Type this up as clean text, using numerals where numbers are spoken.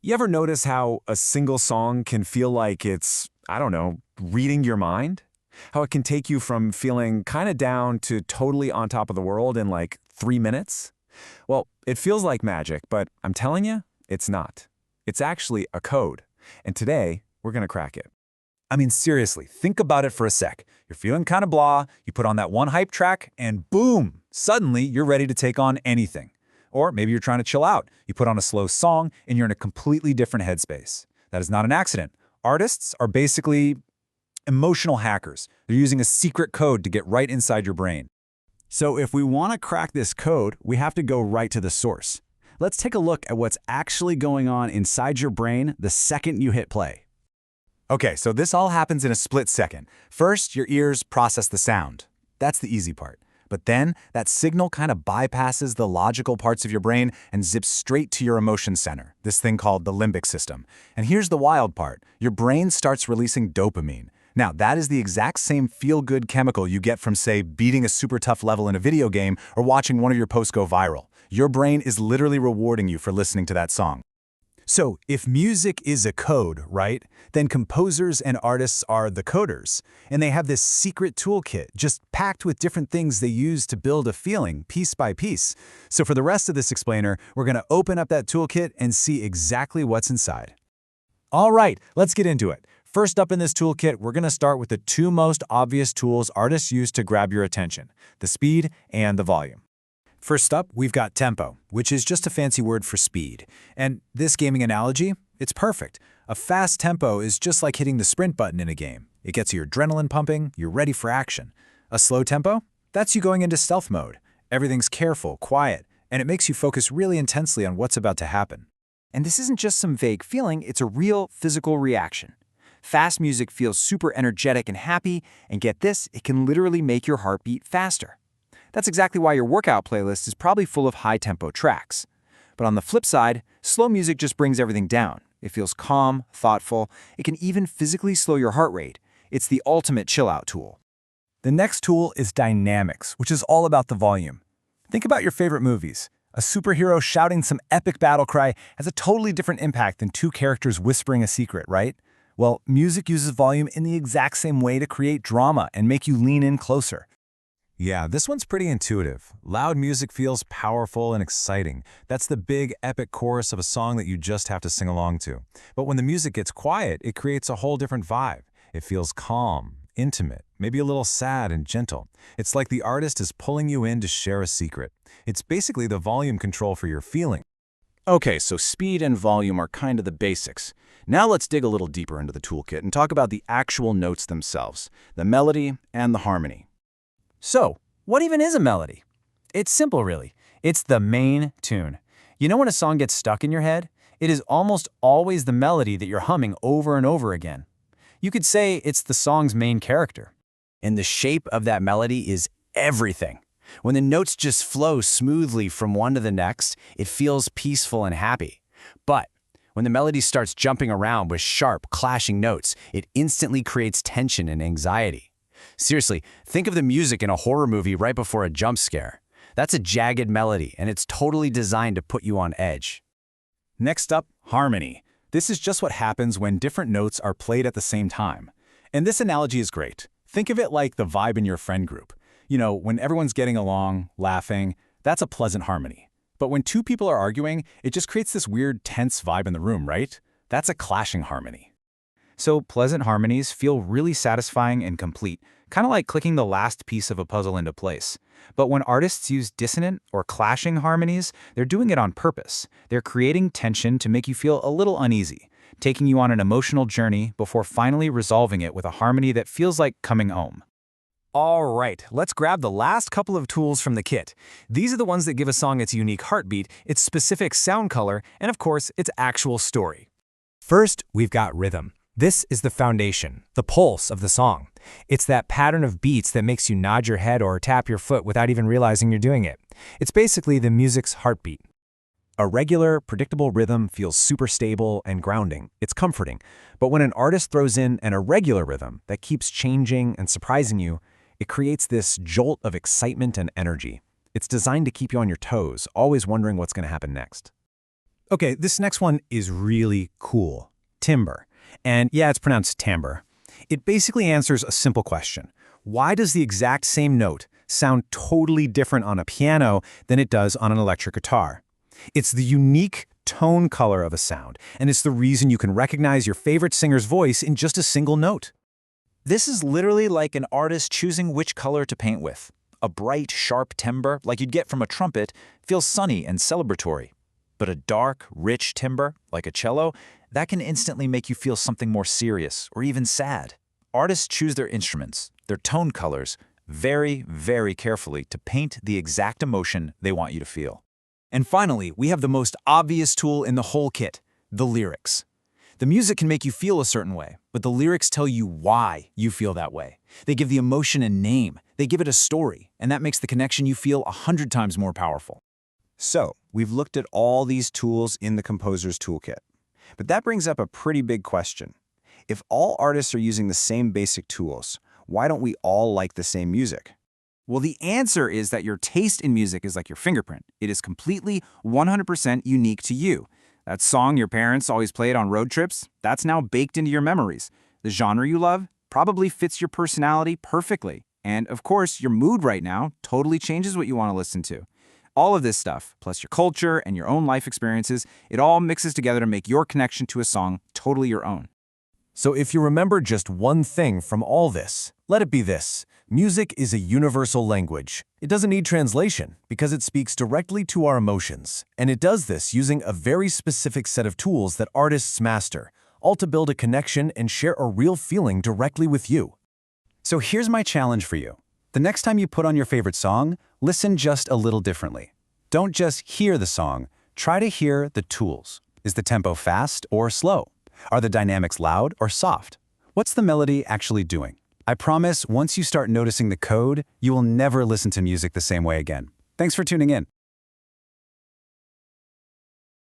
You ever notice how a single song can feel like it's, I don't know, reading your mind? How it can take you from feeling kind of down to totally on top of the world in like 3 minutes? Well, it feels like magic, but I'm telling you, it's not. It's actually a code. And today, we're going to crack it. I mean, seriously, think about it for a sec. You're feeling kind of blah, you put on that one hype track, and boom, suddenly you're ready to take on anything. Or maybe you're trying to chill out. You put on a slow song, and you're in a completely different headspace. That is not an accident. Artists are basically emotional hackers. They're using a secret code to get right inside your brain. So if we want to crack this code, we have to go right to the source. Let's take a look at what's actually going on inside your brain the second you hit play. Okay, so this all happens in a split second. First, your ears process the sound. That's the easy part. But then, that signal kind of bypasses the logical parts of your brain and zips straight to your emotion center, this thing called the limbic system. And here's the wild part. Your brain starts releasing dopamine. Now, that is the exact same feel-good chemical you get from, say, beating a super tough level in a video game or watching one of your posts go viral. Your brain is literally rewarding you for listening to that song. So if music is a code, right, then composers and artists are the coders. And they have this secret toolkit just packed with different things they use to build a feeling piece by piece. So for the rest of this explainer, we're going to open up that toolkit and see exactly what's inside. All right, let's get into it. First up in this toolkit, we're going to start with the two most obvious tools artists use to grab your attention: the speed and the volume. First up, we've got tempo, which is just a fancy word for speed. And this gaming analogy, it's perfect. A fast tempo is just like hitting the sprint button in a game. It gets your adrenaline pumping, you're ready for action. A slow tempo? That's you going into stealth mode. Everything's careful, quiet, and it makes you focus really intensely on what's about to happen. And this isn't just some vague feeling, it's a real physical reaction. Fast music feels super energetic and happy, and get this, it can literally make your heart beat faster. That's exactly why your workout playlist is probably full of high-tempo tracks. But on the flip side, slow music just brings everything down. It feels calm, thoughtful. It can even physically slow your heart rate. It's the ultimate chill-out tool. The next tool is dynamics, which is all about the volume. Think about your favorite movies. A superhero shouting some epic battle cry has a totally different impact than two characters whispering a secret, right? Well, music uses volume in the exact same way to create drama and make you lean in closer. Yeah, this one's pretty intuitive. Loud music feels powerful and exciting. That's the big, epic chorus of a song that you just have to sing along to. But when the music gets quiet, it creates a whole different vibe. It feels calm, intimate, maybe a little sad and gentle. It's like the artist is pulling you in to share a secret. It's basically the volume control for your feeling. Okay, so speed and volume are kind of the basics. Now let's dig a little deeper into the toolkit and talk about the actual notes themselves, the melody and the harmony. So, what even is a melody? It's simple, really. It's the main tune. You know when a song gets stuck in your head? It is almost always the melody that you're humming over and over again. You could say it's the song's main character. And the shape of that melody is everything. When the notes just flow smoothly from one to the next, it feels peaceful and happy. But when the melody starts jumping around with sharp, clashing notes, it instantly creates tension and anxiety. Seriously, think of the music in a horror movie right before a jump scare. That's a jagged melody, and it's totally designed to put you on edge. Next up, harmony. This is just what happens when different notes are played at the same time. And this analogy is great. Think of it like the vibe in your friend group. You know, when everyone's getting along, laughing, that's a pleasant harmony. But when two people are arguing, it just creates this weird, tense vibe in the room, right? That's a clashing harmony. So pleasant harmonies feel really satisfying and complete, kind of like clicking the last piece of a puzzle into place. But when artists use dissonant or clashing harmonies, they're doing it on purpose. They're creating tension to make you feel a little uneasy, taking you on an emotional journey before finally resolving it with a harmony that feels like coming home. All right, let's grab the last couple of tools from the kit. These are the ones that give a song its unique heartbeat, its specific sound color, and of course, its actual story. First, we've got rhythm. This is the foundation, the pulse of the song. It's that pattern of beats that makes you nod your head or tap your foot without even realizing you're doing it. It's basically the music's heartbeat. A regular, predictable rhythm feels super stable and grounding. It's comforting. But when an artist throws in an irregular rhythm that keeps changing and surprising you, it creates this jolt of excitement and energy. It's designed to keep you on your toes, always wondering what's going to happen next. Okay, this next one is really cool. Timbre. And yeah, it's pronounced timbre. It basically answers a simple question. Why does the exact same note sound totally different on a piano than it does on an electric guitar? It's the unique tone color of a sound, and it's the reason you can recognize your favorite singer's voice in just a single note. This is literally like an artist choosing which color to paint with. A bright, sharp timbre, like you'd get from a trumpet, feels sunny and celebratory. But a dark, rich timbre, like a cello, that can instantly make you feel something more serious or even sad. Artists choose their instruments, their tone colors, very, very carefully to paint the exact emotion they want you to feel. And finally, we have the most obvious tool in the whole kit, the lyrics. The music can make you feel a certain way, but the lyrics tell you why you feel that way. They give the emotion a name, they give it a story, and that makes the connection you feel 100 times more powerful. So, we've looked at all these tools in the composer's toolkit. But that brings up a pretty big question. If all artists are using the same basic tools, why don't we all like the same music? Well, the answer is that your taste in music is like your fingerprint. It is completely 100% unique to you. That song your parents always played on road trips, that's now baked into your memories. The genre you love probably fits your personality perfectly. And of course, your mood right now totally changes what you want to listen to. All of this stuff, plus your culture and your own life experiences, it all mixes together to make your connection to a song totally your own. So if you remember just one thing from all this, let it be this. Music is a universal language. It doesn't need translation because it speaks directly to our emotions. And it does this using a very specific set of tools that artists master, all to build a connection and share a real feeling directly with you. So here's my challenge for you. The next time you put on your favorite song, listen just a little differently. Don't just hear the song, try to hear the tools. Is the tempo fast or slow? Are the dynamics loud or soft? What's the melody actually doing? I promise once you start noticing the code, you will never listen to music the same way again. Thanks for tuning in.